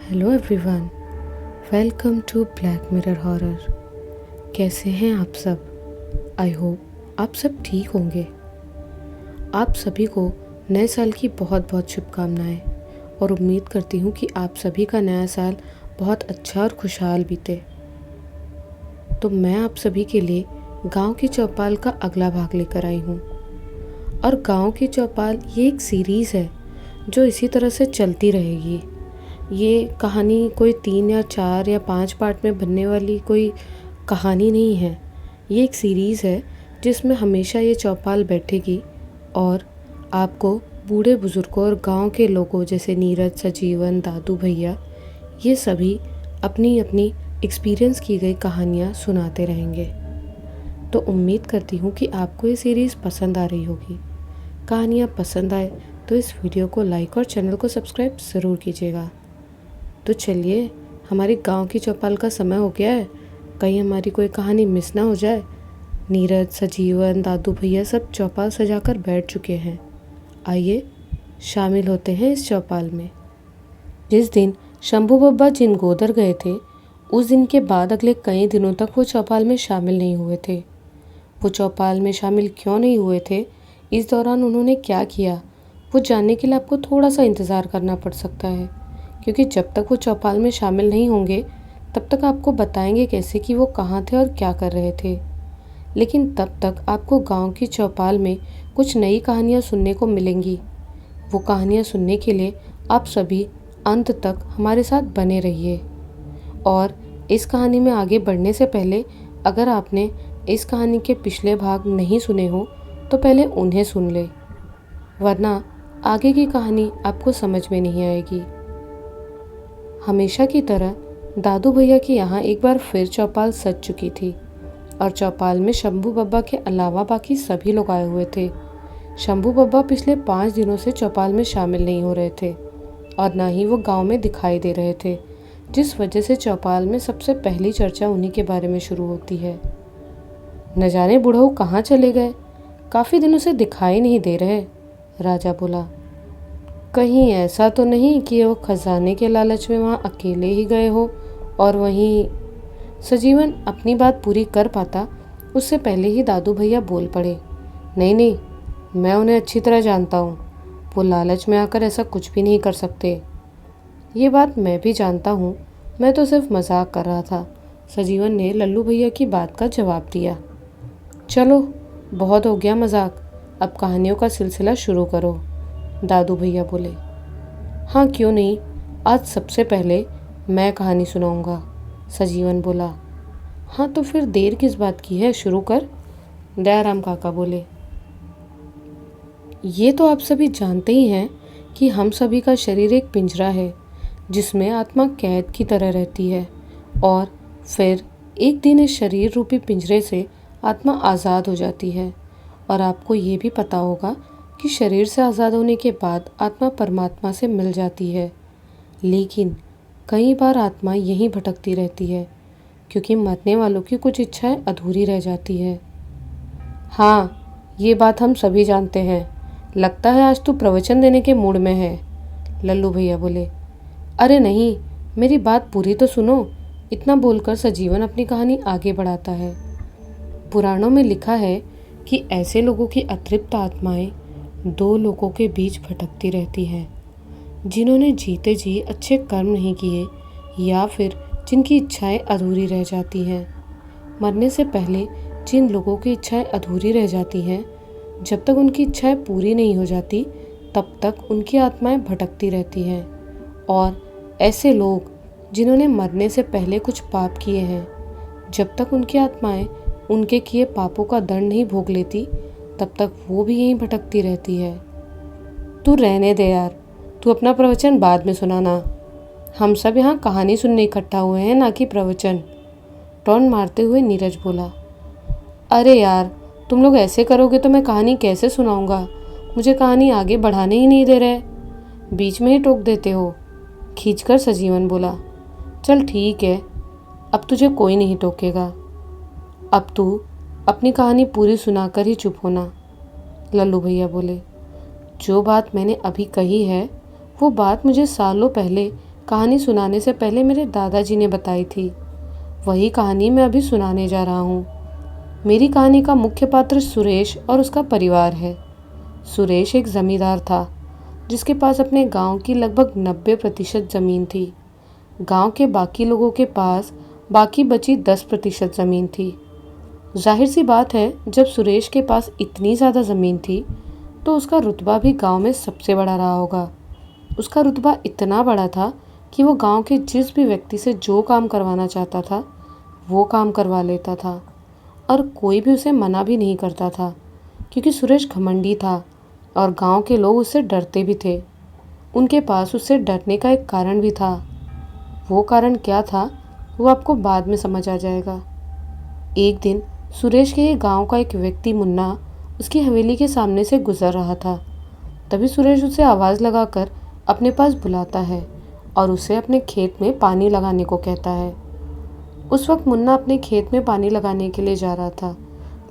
Hello everyone, welcome to Black Mirror Horror. कैसे हैं आप सब? आई होप आप सब ठीक होंगे। आप सभी को नए साल की बहुत बहुत शुभकामनाएं और उम्मीद करती हूँ कि आप सभी का नया साल बहुत अच्छा और खुशहाल बीते। तो मैं आप सभी के लिए गांव की चौपाल का अगला भाग लेकर आई हूँ। और गांव की चौपाल ये एक सीरीज़ है जो इसी तरह से चलती रहेगी। ये कहानी कोई 3 या 4 या 5 पार्ट में बनने वाली कोई कहानी नहीं है। ये एक सीरीज़ है जिसमें हमेशा ये चौपाल बैठेगी और आपको बूढ़े बुज़ुर्गों और गांव के लोगों जैसे नीरज, सजीवन, दादू भैया, ये सभी अपनी अपनी एक्सपीरियंस की गई कहानियाँ सुनाते रहेंगे। तो उम्मीद करती हूँ कि आपको ये सीरीज़ पसंद आ रही होगी। कहानियाँ पसंद आए तो इस वीडियो को लाइक और चैनल को सब्सक्राइब ज़रूर कीजिएगा। तो चलिए, हमारी गांव की चौपाल का समय हो गया है। कहीं हमारी कोई कहानी मिस ना हो जाए। नीरज, सजीवन, दादू भैया सब चौपाल सजाकर बैठ चुके हैं। आइए शामिल होते हैं इस चौपाल में। जिस दिन शंभू बब्बा जिनगोदर गए थे, उस दिन के बाद अगले कई दिनों तक वो चौपाल में शामिल नहीं हुए थे। वो चौपाल में शामिल क्यों नहीं हुए थे, इस दौरान उन्होंने क्या किया, वो जानने के लिए आपको थोड़ा सा इंतज़ार करना पड़ सकता है, क्योंकि जब तक वो चौपाल में शामिल नहीं होंगे तब तक आपको बताएंगे कैसे कि वो कहाँ थे और क्या कर रहे थे। लेकिन तब तक आपको गांव की चौपाल में कुछ नई कहानियाँ सुनने को मिलेंगी। वो कहानियाँ सुनने के लिए आप सभी अंत तक हमारे साथ बने रहिए। और इस कहानी में आगे बढ़ने से पहले अगर आपने इस कहानी के पिछले भाग नहीं सुने हो तो पहले उन्हें सुन ले, वरना आगे की कहानी आपको समझ में नहीं आएगी। हमेशा की तरह दादू भैया के यहाँ एक बार फिर चौपाल सज चुकी थी और चौपाल में शंभू बब्बा के अलावा बाकी सभी लोग आए हुए थे। शंभू बब्बा पिछले 5 दिनों से चौपाल में शामिल नहीं हो रहे थे और ना ही वो गांव में दिखाई दे रहे थे, जिस वजह से चौपाल में सबसे पहली चर्चा उन्हीं के बारे में शुरू होती है। न जाने बुढ़ऊ कहाँ चले गए, काफ़ी दिनों से दिखाई नहीं दे रहे, राजा बोला। कहीं ऐसा तो नहीं कि वो खजाने के लालच में वहाँ अकेले ही गए हो और वहीं। सजीवन अपनी बात पूरी कर पाता उससे पहले ही दादू भैया बोल पड़े। नहीं नहीं, मैं उन्हें अच्छी तरह जानता हूँ। वो लालच में आकर ऐसा कुछ भी नहीं कर सकते। ये बात मैं भी जानता हूँ, मैं तो सिर्फ मजाक कर रहा था, सजीवन ने लल्लू भैया की बात का जवाब दिया। चलो बहुत हो गया मजाक, अब कहानियों का सिलसिला शुरू करो, दादू भैया बोले। हाँ क्यों नहीं, आज सबसे पहले मैं कहानी सुनाऊंगा, सजीवन बोला। हाँ तो फिर देर किस बात की है, शुरू कर, दयाराम काका बोले। ये तो आप सभी जानते ही हैं कि हम सभी का शरीर एक पिंजरा है जिसमें आत्मा कैद की तरह रहती है और फिर एक दिन इस शरीर रूपी पिंजरे से आत्मा आज़ाद हो जाती है। और आपको ये भी पता होगा कि शरीर से आज़ाद होने के बाद आत्मा परमात्मा से मिल जाती है। लेकिन कई बार आत्मा यहीं भटकती रहती है क्योंकि मरने वालों की कुछ इच्छाएं अधूरी रह जाती है। हाँ, ये बात हम सभी जानते हैं। लगता है आज तू प्रवचन देने के मूड में है, लल्लू भैया बोले। अरे नहीं, मेरी बात पूरी तो सुनो, इतना बोलकर सजीवन अपनी कहानी आगे बढ़ाता है। पुराणों में लिखा है कि ऐसे लोगों की अतृप्त आत्माएं 2 लोगों के बीच भटकती रहती हैं, जिन्होंने जीते जी अच्छे कर्म नहीं किए या फिर जिनकी इच्छाएं अधूरी रह जाती हैं। मरने से पहले जिन लोगों की इच्छाएं अधूरी रह जाती हैं, जब तक उनकी इच्छाएं पूरी नहीं हो जाती तब तक उनकी आत्माएं भटकती रहती हैं। और ऐसे लोग जिन्होंने मरने से पहले कुछ पाप किए हैं, जब तक उनकी आत्माएं उनके किए पापों का दंड नहीं भोग लेती तब तक वो भी यहीं भटकती रहती है। तू रहने दे यार, तू अपना प्रवचन बाद में सुनाना। हम सब यहाँ कहानी सुनने इकट्ठा हुए हैं, ना कि प्रवचन, टॉन मारते हुए नीरज बोला। अरे यार, तुम लोग ऐसे करोगे तो मैं कहानी कैसे सुनाऊंगा? मुझे कहानी आगे बढ़ाने ही नहीं दे रहे, बीच में ही टोक देते हो, खींचकर सजीवन बोला। चल ठीक है, अब तुझे कोई नहीं टोकेगा। अब तू अपनी कहानी पूरी सुनाकर ही चुप होना, लल्लू भैया बोले। जो बात मैंने अभी कही है वो बात मुझे सालों पहले कहानी सुनाने से पहले मेरे दादाजी ने बताई थी। वही कहानी मैं अभी सुनाने जा रहा हूँ। मेरी कहानी का मुख्य पात्र सुरेश और उसका परिवार है। सुरेश एक जमींदार था जिसके पास अपने गांव की लगभग 90% ज़मीन थी। गांव के बाकी लोगों के पास बाकी बची 10% ज़मीन थी। जाहिर सी बात है, जब सुरेश के पास इतनी ज़्यादा ज़मीन थी तो उसका रुतबा भी गांव में सबसे बड़ा रहा होगा। उसका रुतबा इतना बड़ा था कि वो गांव के जिस भी व्यक्ति से जो काम करवाना चाहता था वो काम करवा लेता था और कोई भी उसे मना भी नहीं करता था, क्योंकि सुरेश घमंडी था और गांव के लोग उससे डरते भी थे। उनके पास उससे डरने का एक कारण भी था। वो कारण क्या था वो आपको बाद में समझ आ जाएगा। एक दिन सुरेश के गांव का एक व्यक्ति मुन्ना उसकी हवेली के सामने से गुजर रहा था। तभी सुरेश उसे आवाज़ लगाकर अपने पास बुलाता है और उसे अपने खेत में पानी लगाने को कहता है। उस वक्त मुन्ना अपने खेत में पानी लगाने के लिए जा रहा था,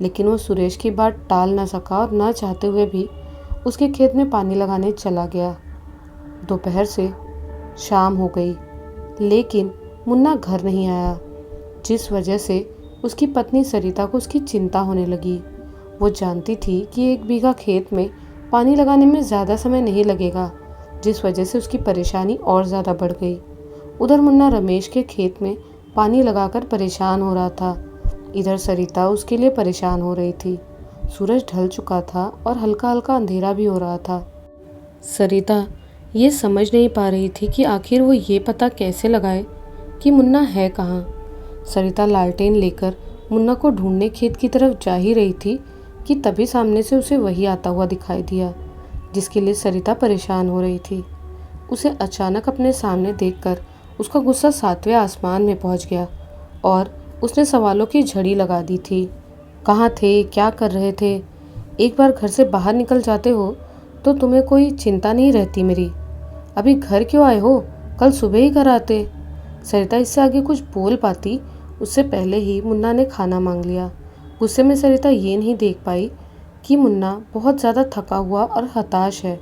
लेकिन वो सुरेश की बात टाल ना सका और ना चाहते हुए भी उसके खेत में पानी लगाने चला गया। दोपहर से शाम हो गई, लेकिन मुन्ना घर नहीं आया, जिस वजह से उसकी पत्नी सरिता को उसकी चिंता होने लगी। वो जानती थी कि 1 बीघा खेत में पानी लगाने में ज़्यादा समय नहीं लगेगा, जिस वजह से उसकी परेशानी और ज़्यादा बढ़ गई। उधर मुन्ना रमेश के खेत में पानी लगाकर परेशान हो रहा था। इधर सरिता उसके लिए परेशान हो रही थी। सूरज ढल चुका था और हल्का हल्का अंधेरा भी हो रहा था। सरिता ये समझ नहीं पा रही थी कि आखिर वो ये पता कैसे लगाए कि मुन्ना है कहाँ। सरिता लालटेन लेकर मुन्ना को ढूंढने खेत की तरफ जा ही रही थी कि तभी सामने से उसे वही आता हुआ दिखाई दिया जिसके लिए सरिता परेशान हो रही थी। उसे अचानक अपने सामने देखकर उसका गुस्सा 7वें आसमान में पहुंच गया और उसने सवालों की झड़ी लगा दी थी। कहाँ थे, क्या कर रहे थे? एक बार घर से बाहर निकल जाते हो तो तुम्हें कोई चिंता नहीं रहती मेरी। अभी घर क्यों आए हो? कल सुबह ही घर आते। सरिता इससे आगे कुछ बोल पाती उससे पहले ही मुन्ना ने खाना मांग लिया। गुस्से में सरिता ये नहीं देख पाई कि मुन्ना बहुत ज़्यादा थका हुआ और हताश है।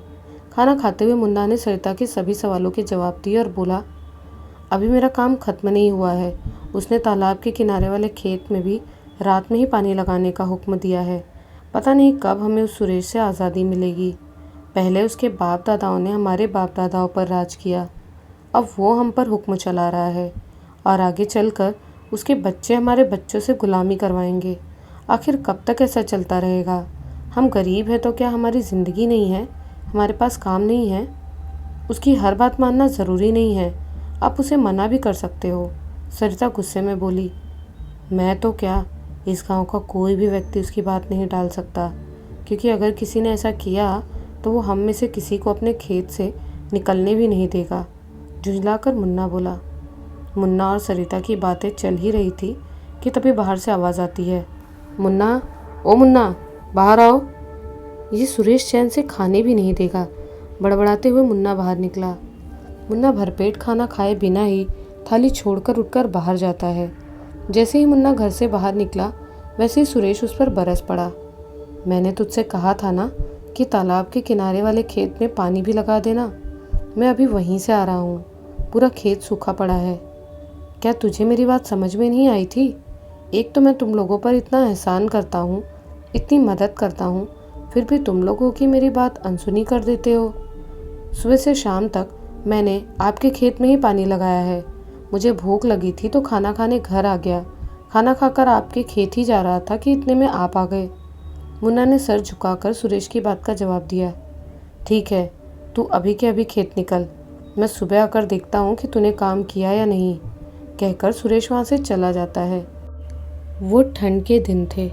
खाना खाते हुए मुन्ना ने सरिता के सभी सवालों के जवाब दिए और बोला, अभी मेरा काम ख़त्म नहीं हुआ है। उसने तालाब के किनारे वाले खेत में भी रात में ही पानी लगाने का हुक्म दिया है। पता नहीं कब हमें उस सुरेश से आज़ादी मिलेगी। पहले उसके बाप दादाओं ने हमारे बाप दादाओं पर राज किया, अब वो हम पर हुक्म चला रहा है और आगे चलकर उसके बच्चे हमारे बच्चों से गुलामी करवाएंगे। आखिर कब तक ऐसा चलता रहेगा? हम गरीब हैं तो क्या हमारी ज़िंदगी नहीं है? हमारे पास काम नहीं है? उसकी हर बात मानना ज़रूरी नहीं है, आप उसे मना भी कर सकते हो। सरिता गुस्से में बोली, मैं तो क्या, इस गांव का कोई भी व्यक्ति उसकी बात नहीं टाल सकता, क्योंकि अगर किसी ने ऐसा किया तो वो हम में से किसी को अपने खेत से निकलने भी नहीं देगा। झुंझलाकर मुन्ना बोला। मुन्ना और सरिता की बातें चल ही रही थी कि तभी बाहर से आवाज़ आती है, मुन्ना, ओ मुन्ना, बाहर आओ। ये सुरेश चैन से खाने भी नहीं देगा। बड़बड़ाते हुए मुन्ना बाहर निकला। मुन्ना भरपेट खाना खाए बिना ही थाली छोड़कर उठकर बाहर जाता है। जैसे ही मुन्ना घर से बाहर निकला वैसे ही सुरेश उस पर बरस पड़ा। मैंने तुझसे कहा था ना कि तालाब के किनारे वाले खेत में पानी भी लगा देना। मैं अभी वहीं से आ रहा हूँ, पूरा खेत सूखा पड़ा है। क्या तुझे मेरी बात समझ में नहीं आई थी? एक तो मैं तुम लोगों पर इतना एहसान करता हूँ, इतनी मदद करता हूँ, फिर भी तुम लोगों की मेरी बात अनसुनी कर देते हो। सुबह से शाम तक मैंने आपके खेत में ही पानी लगाया है। मुझे भूख लगी थी तो खाना खाने घर आ गया। खाना खाकर आपके खेत ही जा रहा था कि इतने में आप आ गए। मुन्ना ने सर झुकाकर सुरेश की बात का जवाब दिया। ठीक है, तू अभी के अभी खेत निकल, मैं सुबह आकर देखता हूँ कि तूने काम किया या नहीं, कहकर सुरेश वहाँ से चला जाता है। वो ठंड के दिन थे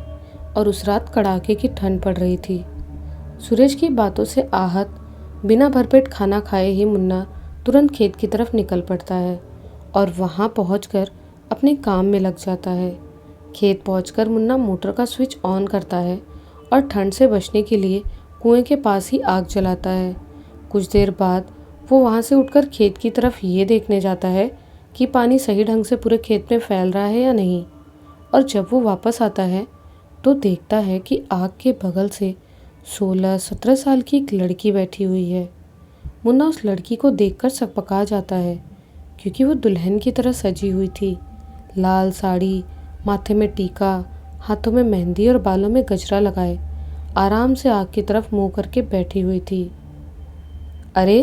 और उस रात कड़ाके की ठंड पड़ रही थी। सुरेश की बातों से आहत बिना भरपेट खाना खाए ही मुन्ना तुरंत खेत की तरफ निकल पड़ता है और वहाँ पहुँचकर अपने काम में लग जाता है। खेत पहुँचकर मुन्ना मोटर का स्विच ऑन करता है और ठंड से बचने के लिए कुएं के पास ही आग जलाता है। कुछ देर बाद वो वहाँ से उठकर खेत की तरफ ये देखने जाता है कि पानी सही ढंग से पूरे खेत में फैल रहा है या नहीं। और जब वो वापस आता है तो देखता है कि आग के बगल से 16-17 साल की एक लड़की बैठी हुई है। मुन्ना उस लड़की को देखकर सकपका जाता है क्योंकि वो दुल्हन की तरह सजी हुई थी। लाल साड़ी, माथे में टीका, हाथों में मेहंदी और बालों में गजरा लगाए आराम से आग की तरफ मुंह करके बैठी हुई थी। अरे,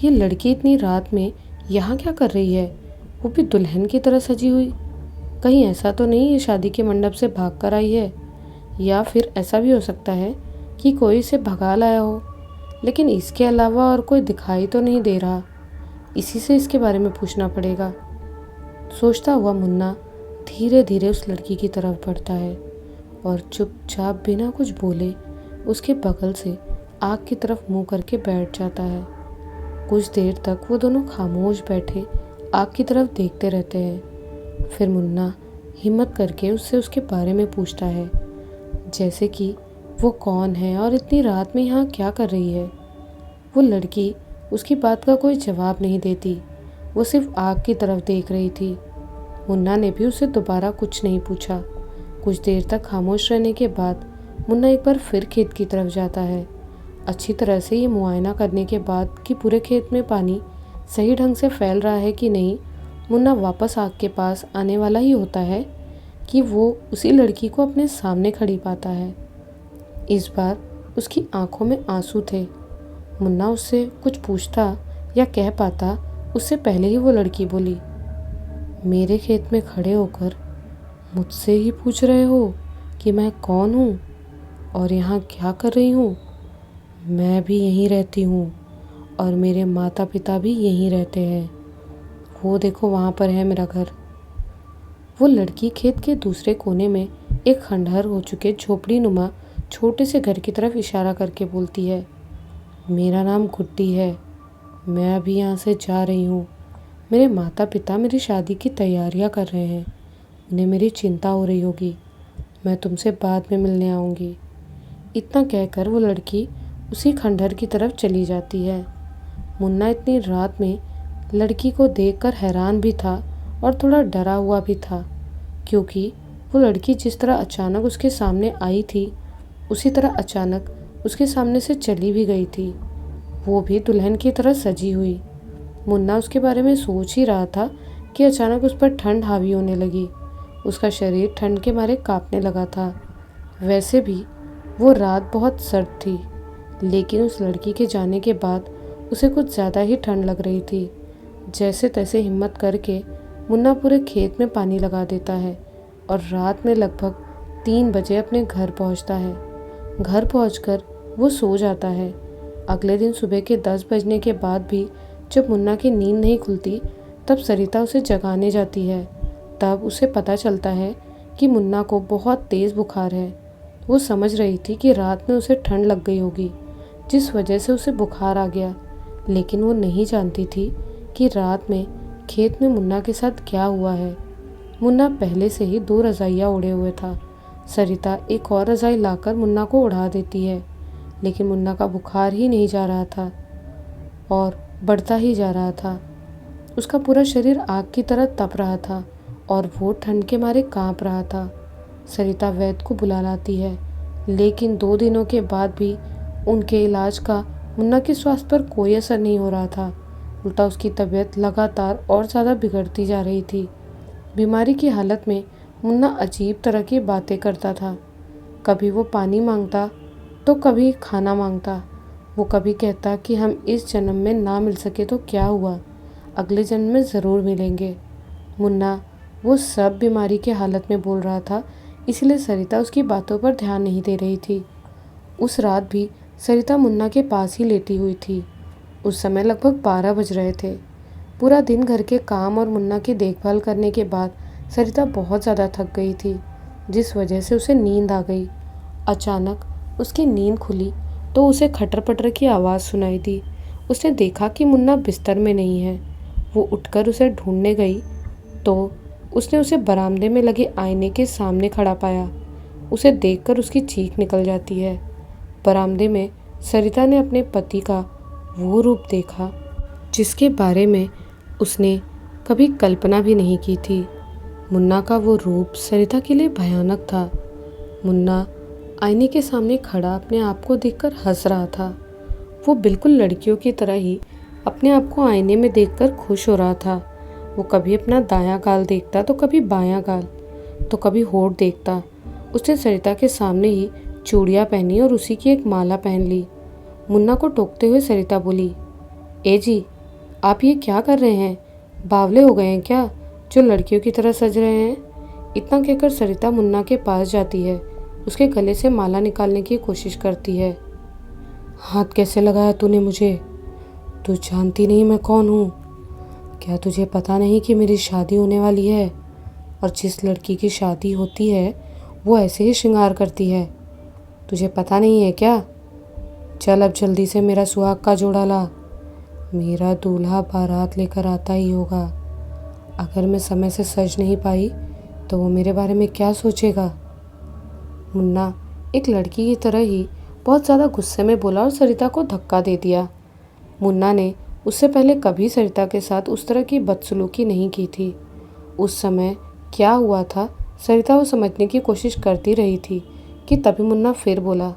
ये लड़की इतनी रात में यहाँ क्या कर रही है, वो भी दुल्हन की तरह सजी हुई। कहीं ऐसा तो नहीं ये शादी के मंडप से भाग कर आई है, या फिर ऐसा भी हो सकता है कि कोई इसे भगा लाया हो, लेकिन इसके अलावा और कोई दिखाई तो नहीं दे रहा। इसी से इसके बारे में पूछना पड़ेगा। सोचता हुआ मुन्ना धीरे धीरे उस लड़की की तरफ बढ़ता है और चुपचाप बिना कुछ बोले उसके बगल से आग की तरफ मुंह करके बैठ जाता है। कुछ देर तक वो दोनों खामोश बैठे आग की तरफ देखते रहते हैं। फिर मुन्ना हिम्मत करके उससे उसके बारे में पूछता है, जैसे कि वो कौन है और इतनी रात में यहाँ क्या कर रही है। वो लड़की उसकी बात का कोई जवाब नहीं देती, वो सिर्फ आग की तरफ देख रही थी। मुन्ना ने भी उससे दोबारा कुछ नहीं पूछा। कुछ देर तक खामोश रहने के बाद मुन्ना एक बार फिर खेत की तरफ जाता है। अच्छी तरह से ये मुआयना करने के बाद कि पूरे खेत में पानी सही ढंग से फैल रहा है कि नहीं, मुन्ना वापस आग के पास आने वाला ही होता है कि वो उसी लड़की को अपने सामने खड़ी पाता है। इस बार उसकी आंखों में आंसू थे। मुन्ना उससे कुछ पूछता या कह पाता उससे पहले ही वो लड़की बोली, मेरे खेत में खड़े होकर मुझसे ही पूछ रहे हो कि मैं कौन हूँ और यहाँ क्या कर रही हूँ। मैं भी यहीं रहती हूँ और मेरे माता पिता भी यहीं रहते हैं। वो देखो वहाँ पर है मेरा घर। वो लड़की खेत के दूसरे कोने में एक खंडहर हो चुके झोपड़ी नुमा छोटे से घर की तरफ इशारा करके बोलती है, मेरा नाम गुड्डी है। मैं अभी यहाँ से जा रही हूँ। मेरे माता पिता मेरी शादी की तैयारियाँ कर रहे हैं। उन्हें मेरी चिंता हो रही होगी। मैं तुमसे बाद में मिलने आऊँगी। इतना कहकर वो लड़की उसी खंडहर की तरफ चली जाती है। मुन्ना इतनी रात में लड़की को देखकर हैरान भी था और थोड़ा डरा हुआ भी था, क्योंकि वो लड़की जिस तरह अचानक उसके सामने आई थी उसी तरह अचानक उसके सामने से चली भी गई थी, वो भी दुल्हन की तरह सजी हुई। मुन्ना उसके बारे में सोच ही रहा था कि अचानक उस पर ठंड हावी होने लगी। उसका शरीर ठंड के मारे कांपने लगा था। वैसे भी वो रात बहुत सर्द थी, लेकिन उस लड़की के जाने के बाद उसे कुछ ज़्यादा ही ठंड लग रही थी। जैसे तैसे हिम्मत करके मुन्ना पूरे खेत में पानी लगा देता है और रात में लगभग 3 बजे अपने घर पहुंचता है। घर पहुंचकर वो सो जाता है। अगले दिन सुबह के 10 बजने के बाद भी जब मुन्ना की नींद नहीं खुलती, तब सरिता उसे जगाने जाती है। तब उसे पता चलता है कि मुन्ना को बहुत तेज़ बुखार है। वो समझ रही थी कि रात में उसे ठंड लग गई होगी, जिस वजह से उसे बुखार आ गया, लेकिन वो नहीं जानती थी कि रात में खेत में मुन्ना के साथ क्या हुआ है। मुन्ना पहले से ही 2 रज़ाइयाँ ओढ़े हुए था। सरिता एक और रज़ाई लाकर मुन्ना को उड़ा देती है, लेकिन मुन्ना का बुखार ही नहीं जा रहा था और बढ़ता ही जा रहा था। उसका पूरा शरीर आग की तरह तप रहा था और वो ठंड के मारे कांप रहा था। सरिता वैद्य को बुला लाती है, लेकिन 2 दिनों के बाद भी उनके इलाज का मुन्ना के स्वास्थ्य पर कोई असर नहीं हो रहा था। उल्टा उसकी तबीयत लगातार और ज़्यादा बिगड़ती जा रही थी। बीमारी की हालत में मुन्ना अजीब तरह की बातें करता था। कभी वो पानी मांगता तो कभी खाना मांगता। वो कभी कहता कि हम इस जन्म में ना मिल सके तो क्या हुआ, अगले जन्म में ज़रूर मिलेंगे। मुन्ना वो सब बीमारी की हालत में बोल रहा था, इसलिए सरिता उसकी बातों पर ध्यान नहीं दे रही थी। उस रात भी सरिता मुन्ना के पास ही लेटी हुई थी। उस समय लगभग 12 बज रहे थे। पूरा दिन घर के काम और मुन्ना की देखभाल करने के बाद सरिता बहुत ज़्यादा थक गई थी, जिस वजह से उसे नींद आ गई। अचानक उसकी नींद खुली तो उसे खटर पटर की आवाज़ सुनाई दी। उसने देखा कि मुन्ना बिस्तर में नहीं है। वो उठकर उसे ढूंढने गई तो उसने उसे बरामदे में लगे आईने के सामने खड़ा पाया। उसे देखकर उसकी चीख निकल जाती है। बरामदे में सरिता ने अपने पति का वो रूप देखा जिसके बारे में उसने कभी कल्पना भी नहीं की थी। मुन्ना का वो रूप सरिता के लिए भयानक था। मुन्ना आईने के सामने खड़ा अपने आप को देखकर हंस रहा था। वो बिल्कुल लड़कियों की तरह ही अपने आप को आईने में देखकर खुश हो रहा था। वो कभी अपना दायां गाल देखता तो कभी बायां गाल, तो कभी होठ देखता। उसने सरिता के सामने ही चूड़ियाँ पहनी और उसी की एक माला पहन ली। मुन्ना को टोकते हुए सरिता बोली, ए जी, आप ये क्या कर रहे हैं? बावले हो गए हैं क्या, जो लड़कियों की तरह सज रहे हैं? इतना कहकर सरिता मुन्ना के पास जाती है, उसके गले से माला निकालने की कोशिश करती है। हाथ कैसे लगाया तूने मुझे? तू जानती नहीं मैं कौन हूँ? क्या तुझे पता नहीं कि मेरी शादी होने वाली है, और जिस लड़की की शादी होती है वो ऐसे ही श्रृंगार करती है? तुझे पता नहीं है क्या? चल अब जल्दी से मेरा सुहाग का जोड़ा ला। मेरा दूल्हा बारात लेकर आता ही होगा। अगर मैं समय से सज नहीं पाई तो वो मेरे बारे में क्या सोचेगा? मुन्ना एक लड़की की तरह ही बहुत ज़्यादा गुस्से में बोला और सरिता को धक्का दे दिया। मुन्ना ने उससे पहले कभी सरिता के साथ उस तरह की बदसलूकी नहीं की थी। उस समय क्या हुआ था सरिता वो समझने की कोशिश करती रही थी कि तभी मुन्ना फिर बोला,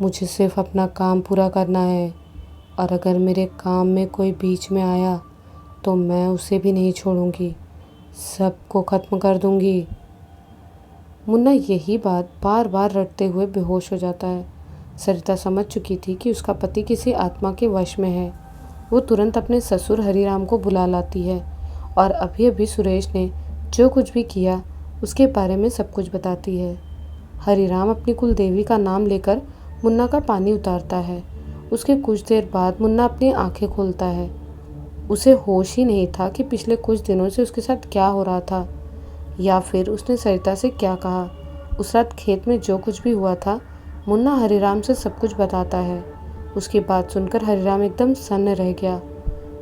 मुझे सिर्फ अपना काम पूरा करना है, और अगर मेरे काम में कोई बीच में आया तो मैं उसे भी नहीं छोड़ूंगी, सबको ख़त्म कर दूंगी। मुन्ना यही बात बार बार रटते हुए बेहोश हो जाता है। सरिता समझ चुकी थी कि उसका पति किसी आत्मा के वश में है। वो तुरंत अपने ससुर हरिराम को बुला लाती है और अभी अभी सुरेश ने जो कुछ भी किया उसके बारे में सब कुछ बताती है। हरिराम अपनी कुलदेवी का नाम लेकर मुन्ना का पानी उतारता है। उसके कुछ देर बाद मुन्ना अपनी आंखें खोलता है। उसे होश ही नहीं था कि पिछले कुछ दिनों से उसके साथ क्या हो रहा था, या फिर उसने सरिता से क्या कहा। उस रात खेत में जो कुछ भी हुआ था मुन्ना हरिराम से सब कुछ बताता है। उसकी बात सुनकर हरिराम एकदम सन्न रह गया,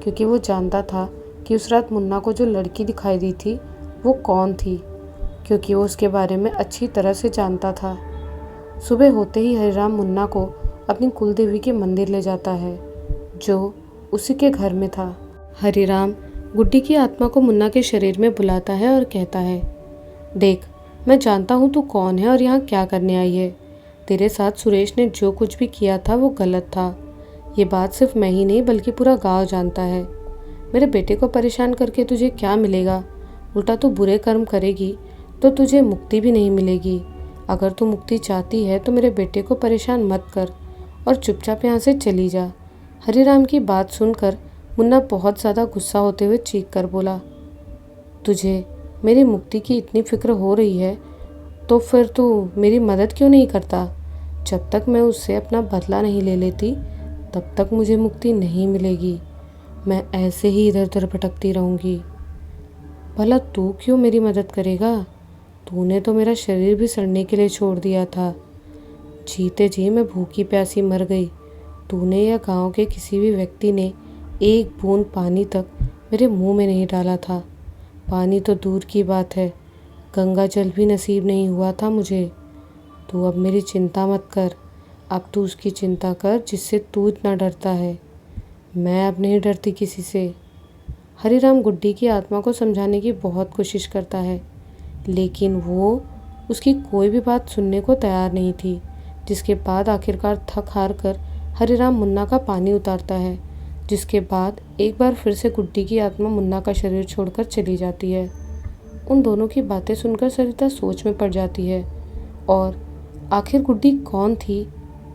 क्योंकि वो जानता था कि उस रात मुन्ना को जो लड़की दिखाई दी थी वो कौन थी, क्योंकि वो उसके बारे में अच्छी तरह से जानता था। सुबह होते ही हरिराम मुन्ना को अपनी कुलदेवी के मंदिर ले जाता है, जो उसी के घर में था। हरिराम गुड्डी की आत्मा को मुन्ना के शरीर में बुलाता है और कहता है, देख, मैं जानता हूँ तू कौन है और यहाँ क्या करने आई है। तेरे साथ सुरेश ने जो कुछ भी किया था वो गलत था। ये बात सिर्फ मैं ही नहीं बल्कि पूरा गांव जानता है। मेरे बेटे को परेशान करके तुझे क्या मिलेगा? उल्टा तू बुरे कर्म करेगी तो तुझे मुक्ति भी नहीं मिलेगी। अगर तू मुक्ति चाहती है तो मेरे बेटे को परेशान मत कर और चुपचाप यहाँ से चली जा। हरिराम की बात सुनकर मुन्ना बहुत ज़्यादा गुस्सा होते हुए चीख कर बोला, तुझे मेरी मुक्ति की इतनी फिक्र हो रही है तो फिर तू मेरी मदद क्यों नहीं करता? जब तक मैं उससे अपना बदला नहीं ले लेती तब तक मुझे मुक्ति नहीं मिलेगी। मैं ऐसे ही इधर उधर भटकती रहूँगी। भला तू क्यों मेरी मदद करेगा? तूने तो मेरा शरीर भी सड़ने के लिए छोड़ दिया था। जीते जी मैं भूखी प्यासी मर गई। तूने या गांव के किसी भी व्यक्ति ने एक बूंद पानी तक मेरे मुंह में नहीं डाला था। पानी तो दूर की बात है, गंगा जल भी नसीब नहीं हुआ था मुझे। तू अब मेरी चिंता मत कर, अब तू उसकी चिंता कर जिससे तू इतना डरता है। मैं अब नहीं डरती किसी से। हरिराम गुड्डी की आत्मा को समझाने की बहुत कोशिश करता है, लेकिन वो उसकी कोई भी बात सुनने को तैयार नहीं थी। जिसके बाद आखिरकार थक हार कर हरिराम मुन्ना का पानी उतारता है, जिसके बाद एक बार फिर से गुड्डी की आत्मा मुन्ना का शरीर छोड़कर चली जाती है। उन दोनों की बातें सुनकर सरिता सोच में पड़ जाती है, और आखिर गुड्डी कौन थी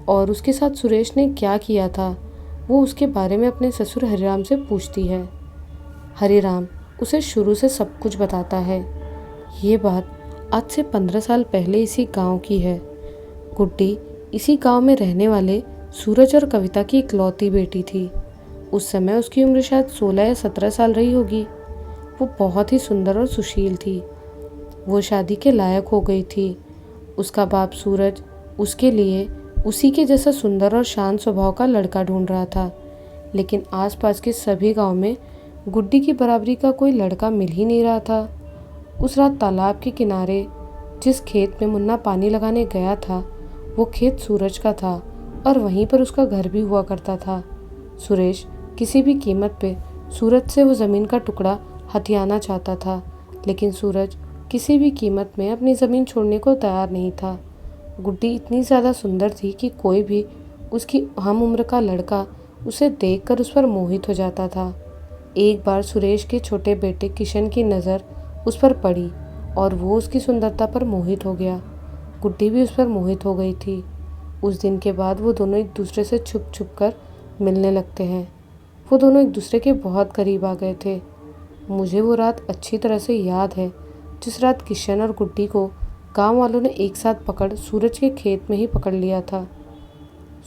और उसके साथ सुरेश ने क्या किया था, वो उसके बारे में अपने ससुर हरिराम से पूछती है। हरिराम उसे शुरू से सब कुछ बताता है। ये बात आज से 15 साल पहले इसी गांव की है। गुड्डी इसी गांव में रहने वाले सूरज और कविता की इकलौती बेटी थी। उस समय उसकी उम्र शायद 16 या 17 साल रही होगी। वो बहुत ही सुंदर और सुशील थी। वो शादी के लायक हो गई थी। उसका बाप सूरज उसके लिए उसी के जैसा सुंदर और शांत स्वभाव का लड़का ढूंढ रहा था, लेकिन आसपास के सभी गांव में गुड्डी की बराबरी का कोई लड़का मिल ही नहीं रहा था। उस रात तालाब के किनारे जिस खेत में मुन्ना पानी लगाने गया था वो खेत सूरज का था, और वहीं पर उसका घर भी हुआ करता था। सुरेश किसी भी कीमत पे सूरज से वो ज़मीन का टुकड़ा हथियाना चाहता था, लेकिन सूरज किसी भी कीमत में अपनी ज़मीन छोड़ने को तैयार नहीं था। गुड्डी इतनी ज़्यादा सुंदर थी कि कोई भी उसकी हम उम्र का लड़का उसे देखकर उस पर मोहित हो जाता था। एक बार सुरेश के छोटे बेटे किशन की नज़र उस पर पड़ी और वो उसकी सुंदरता पर मोहित हो गया। गुड्डी भी उस पर मोहित हो गई थी। उस दिन के बाद वो दोनों एक दूसरे से छुप छुप कर मिलने लगते हैं। वो दोनों एक दूसरे के बहुत करीब आ गए थे। मुझे वो रात अच्छी तरह से याद है जिस रात किशन और गुड्डी को गांव वालों ने एक साथ पकड़ सूरज के खेत में ही पकड़ लिया था।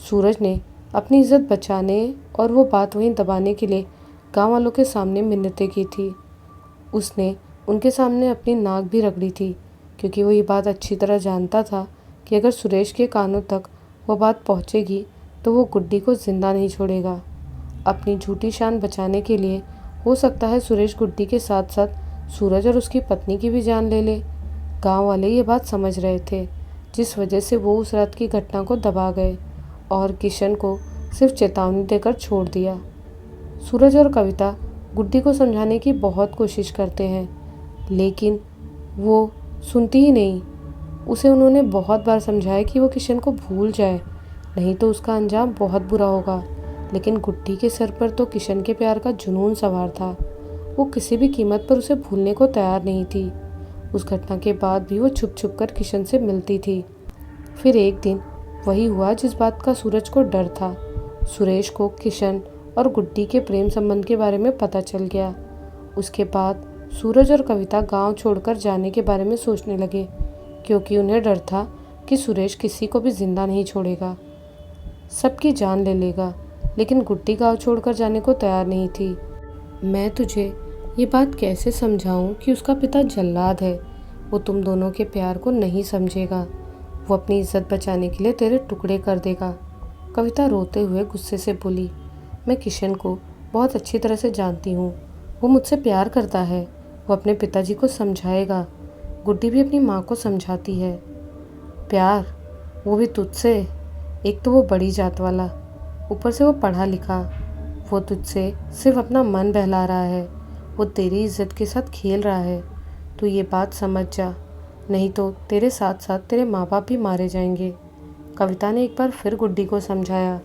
सूरज ने अपनी इज्जत बचाने और वो बात वहीं दबाने के लिए गांव वालों के सामने मिन्नतें की थी। उसने उनके सामने अपनी नाक भी रगड़ी थी क्योंकि वो ये बात अच्छी तरह जानता था कि अगर सुरेश के कानों तक वो बात पहुंचेगी तो वो गुड्डी को जिंदा नहीं छोड़ेगा। अपनी झूठी शान बचाने के लिए हो सकता है सुरेश गुड्डी के साथ साथ सूरज और उसकी पत्नी की भी जान ले ले। गांव वाले ये बात समझ रहे थे, जिस वजह से वो उस रात की घटना को दबा गए और किशन को सिर्फ चेतावनी देकर छोड़ दिया। सूरज और कविता गुड्डी को समझाने की बहुत कोशिश करते हैं, लेकिन वो सुनती ही नहीं। उसे उन्होंने बहुत बार समझाया कि वो किशन को भूल जाए, नहीं तो उसका अंजाम बहुत बुरा होगा। लेकिन गुड्डी के सर पर तो किशन के प्यार का जुनून सवार था। वो किसी भी कीमत पर उसे भूलने को तैयार नहीं थी। उस घटना के बाद भी वो छुप छुप कर किशन से मिलती थी। फिर एक दिन वही हुआ जिस बात का सूरज को डर था। सुरेश को किशन और गुड्डी के प्रेम संबंध के बारे में पता चल गया। उसके बाद सूरज और कविता गांव छोड़कर जाने के बारे में सोचने लगे, क्योंकि उन्हें डर था कि सुरेश किसी को भी जिंदा नहीं छोड़ेगा, सबकी जान ले लेगा। लेकिन गुड्डी गांव छोड़कर जाने को तैयार नहीं थी। मैं तुझे ये बात कैसे समझाऊं कि उसका पिता जल्लाद है। वो तुम दोनों के प्यार को नहीं समझेगा। वो अपनी इज्जत बचाने के लिए तेरे टुकड़े कर देगा। कविता रोते हुए गुस्से से बोली, मैं किशन को बहुत अच्छी तरह से जानती हूँ। वो मुझसे प्यार करता है। वो अपने पिताजी को समझाएगा। गुड्डी भी अपनी माँ को समझाती है। प्यार, वो भी तुझसे। एक तो वो बड़ी जात वाला, ऊपर से वो पढ़ा लिखा। वो तुझसे सिर्फ अपना मन बहला रहा है। वो तेरी इज्जत के साथ खेल रहा है। तू ये बात समझ जा, नहीं तो तेरे साथ साथ तेरे माँ बाप भी मारे जाएंगे। कविता ने एक बार फिर गुड्डी को समझाया।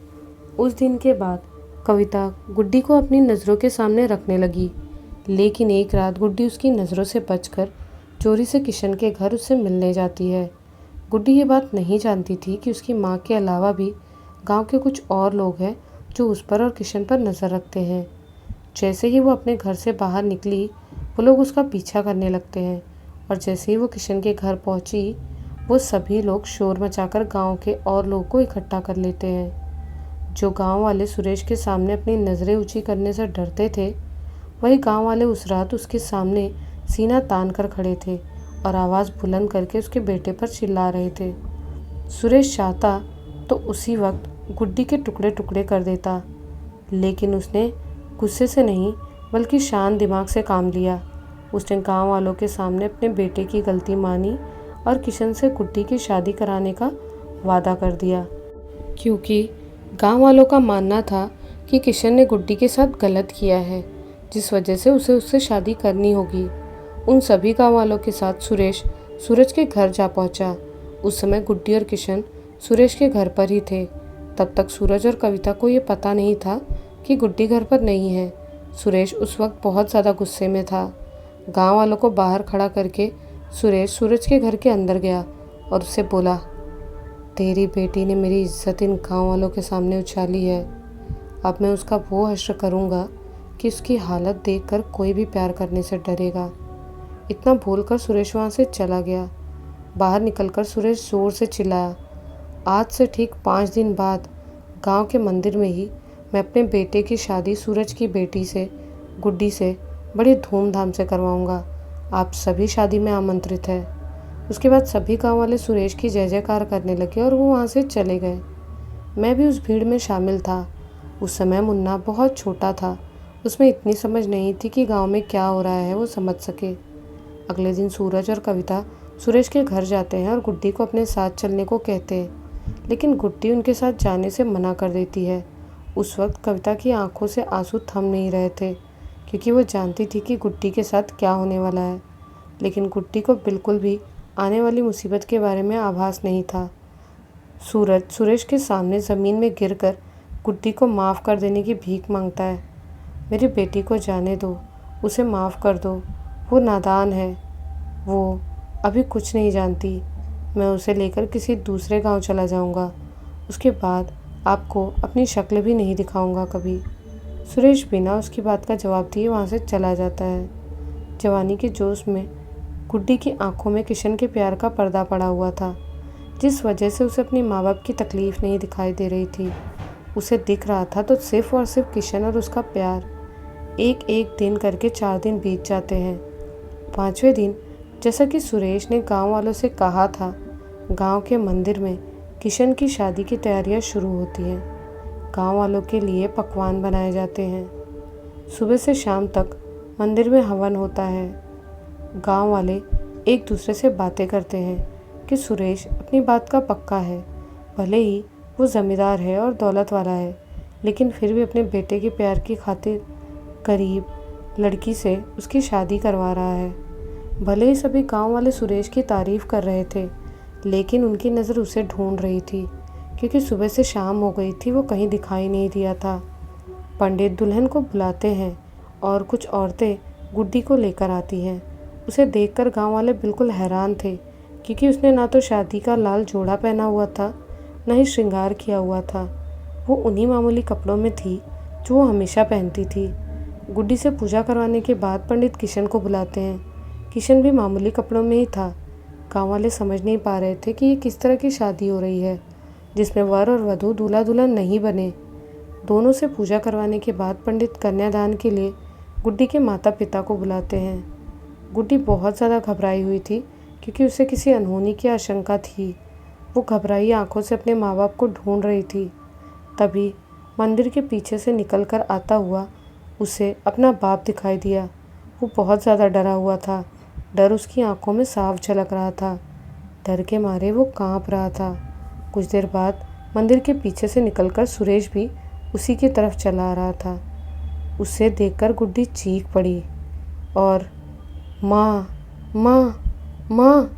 उस दिन के बाद कविता गुड्डी को अपनी नज़रों के सामने रखने लगी, लेकिन एक रात गुड्डी उसकी नज़रों से बचकर चोरी से किशन के घर उससे मिलने जाती है। गुड्डी ये बात नहीं जानती थी कि उसकी माँ के अलावा भी गांव के कुछ और लोग हैं जो उस पर और किशन पर नज़र रखते हैं। जैसे ही वो अपने घर से बाहर निकली, वो लोग उसका पीछा करने लगते हैं और जैसे ही वो किशन के घर पहुंची, वो सभी लोग शोर मचाकर गांव के और लोगों को इकट्ठा कर लेते हैं। जो गांव वाले सुरेश के सामने अपनी नज़रें ऊंची करने से डरते थे, वही गांव वाले उस रात उसके सामने सीना तान कर खड़े थे और आवाज़ बुलंद करके उसके बेटे पर चिल्ला रहे थे। सुरेश चाहता तो उसी वक्त गुड्डी के टुकड़े टुकड़े कर देता, लेकिन उसने गुस्से से नहीं बल्कि शांत दिमाग से काम लिया। उसने गांव वालों के सामने अपने बेटे की गलती मानी और किशन से गुड्डी की शादी कराने का वादा कर दिया, क्योंकि गांव वालों का मानना था कि किशन ने गुड्डी के साथ गलत किया है, जिस वजह से उसे उससे शादी करनी होगी। उन सभी गांव वालों के साथ सुरेश सूरज के घर जा पहुंचा। उस समय गुड्डी और किशन सुरेश के घर पर ही थे। तब तक सूरज और कविता को ये पता नहीं था कि गुड्डी घर पर नहीं है। सुरेश उस वक्त बहुत ज़्यादा गुस्से में था। गांव वालों को बाहर खड़ा करके सुरेश सूरज के घर के अंदर गया और उससे बोला, तेरी बेटी ने मेरी इज्जत इन गांव वालों के सामने उछाली है। अब मैं उसका वो हश्र करूँगा कि उसकी हालत देखकर कोई भी प्यार करने से डरेगा। इतना बोलकर सुरेश वहाँ से चला गया। बाहर निकलकर सुरेश ज़ोर से चिल्लाया, आज से ठीक 5 दिन बाद गांव के मंदिर में ही मैं अपने बेटे की शादी सूरज की बेटी से गुड्डी से बड़ी धूमधाम से करवाऊंगा। आप सभी शादी में आमंत्रित है। उसके बाद सभी गांव वाले सुरेश की जय जयकार करने लगे और वो वहाँ से चले गए। मैं भी उस भीड़ में शामिल था। उस समय मुन्ना बहुत छोटा था। उसमें इतनी समझ नहीं थी कि गांव में क्या हो रहा है वो समझ सके। अगले दिन सूरज और कविता सुरेश के घर जाते हैं और गुड्डी को अपने साथ चलने को कहते हैं, लेकिन गुड्डी उनके साथ जाने से मना कर देती है। उस वक्त कविता की आंखों से आंसू थम नहीं रहे थे, क्योंकि वो जानती थी कि गुड्डी के साथ क्या होने वाला है। लेकिन गुड्डी को बिल्कुल भी आने वाली मुसीबत के बारे में आभास नहीं था। सूरज सुरेश के सामने ज़मीन में गिरकर गुड्डी को माफ़ कर देने की भीख मांगता है। मेरी बेटी को जाने दो, उसे माफ़ कर दो। वो नादान है, वो अभी कुछ नहीं जानती। मैं उसे लेकर किसी दूसरे गांव चला जाऊंगा। उसके बाद आपको अपनी शक्ल भी नहीं दिखाऊंगा कभी। सुरेश बिना उसकी बात का जवाब दिए वहाँ से चला जाता है। जवानी के जोश में गुड्डी की आंखों में किशन के प्यार का पर्दा पड़ा हुआ था, जिस वजह से उसे अपनी माँ बाप की तकलीफ़ नहीं दिखाई दे रही थी। उसे दिख रहा था तो सिर्फ और सिर्फ किशन और उसका प्यार। एक एक दिन करके 4 दिन बीत जाते हैं। 5वें दिन, जैसा कि सुरेश ने गांव वालों से कहा था, गांव के मंदिर में किशन की शादी की तैयारियां शुरू होती हैं। गांव वालों के लिए पकवान बनाए जाते हैं। सुबह से शाम तक मंदिर में हवन होता है। गांव वाले एक दूसरे से बातें करते हैं कि सुरेश अपनी बात का पक्का है। भले ही वो ज़मींदार है और दौलत वाला है, लेकिन फिर भी अपने बेटे के प्यार की खातिर गरीब लड़की से उसकी शादी करवा रहा है। भले ही सभी गांव वाले सुरेश की तारीफ़ कर रहे थे, लेकिन उनकी नज़र उसे ढूंढ रही थी, क्योंकि सुबह से शाम हो गई थी, वो कहीं दिखाई नहीं दिया था। पंडित दुल्हन को बुलाते हैं और कुछ औरतें गुड्डी को लेकर आती हैं। उसे देखकर गांव वाले बिल्कुल हैरान थे, क्योंकि उसने ना तो शादी का लाल जोड़ा पहना हुआ था, न ही श्रृंगार किया हुआ था। वो उन्हीं मामूली कपड़ों में थी जो वो हमेशा पहनती थी। गुड्डी से पूजा करवाने के बाद पंडित किशन को बुलाते हैं। किशन भी मामूली कपड़ों में ही था। गाँव वाले समझ नहीं पा रहे थे कि ये किस तरह की शादी हो रही है, जिसमें वर और वधू दूल्हा दुल्हन नहीं बने। दोनों से पूजा करवाने के बाद पंडित कन्यादान के लिए गुड्डी के माता पिता को बुलाते हैं। गुड्डी बहुत ज़्यादा घबराई हुई थी, क्योंकि उसे किसी अनहोनी की आशंका थी। वो घबराई आंखों से अपने माँ बाप को ढूंढ रही थी। तभी मंदिर के पीछे से निकलकर आता हुआ उसे अपना बाप दिखाई दिया। वो बहुत ज़्यादा डरा हुआ था। डर उसकी आंखों में साफ झलक रहा था। डर के मारे वो कांप रहा था। कुछ देर बाद मंदिर के पीछे से निकलकर सुरेश भी उसी की तरफ चला आ रहा था। उसे देखकर गुड्डी चीख पड़ी और माँ माँ माँ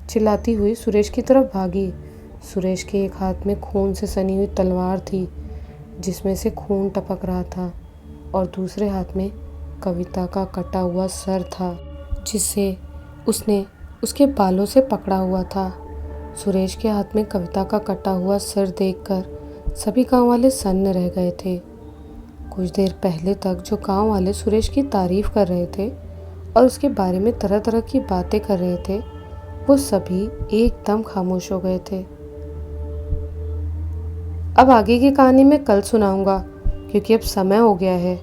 चिल्लाती हुई सुरेश की तरफ भागी। सुरेश के एक हाथ में खून से सनी हुई तलवार थी, जिसमें से खून टपक रहा था, और दूसरे हाथ में कविता का कटा हुआ सर था, जिसे उसने उसके बालों से पकड़ा हुआ था। सुरेश के हाथ में कविता का कटा हुआ सर देखकर सभी गांव वाले सन्न रह गए थे। कुछ देर पहले तक जो गांव वाले सुरेश की तारीफ कर रहे थे और उसके बारे में तरह तरह की बातें कर रहे थे, वो सभी एकदम खामोश हो गए थे। अब आगे की कहानी मैं कल सुनाऊंगा, क्योंकि अब समय हो गया है।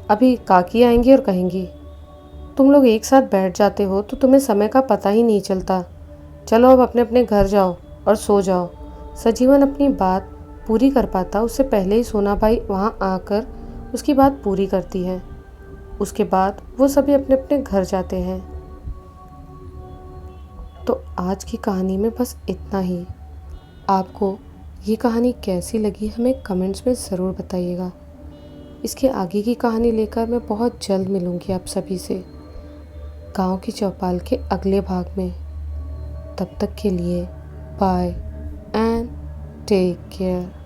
अभी काकी आएंगी और कहेंगी, तुम लोग एक साथ बैठ जाते हो तो तुम्हें समय का पता ही नहीं चलता। चलो अब अपने अपने घर जाओ और सो जाओ। सजीवन अपनी बात पूरी कर पाता उससे पहले ही सोना भाई वहाँ आकर उसकी बात पूरी करती है। उसके बाद वो सभी अपने अपने घर जाते हैं। तो आज की कहानी में बस इतना ही। आपको ये कहानी कैसी लगी हमें कमेंट्स में ज़रूर बताइएगा। इसके आगे की कहानी लेकर मैं बहुत जल्द मिलूँगी आप सभी से गांव की चौपाल के अगले भाग में। तब तक के लिए बाय एंड टेक केयर।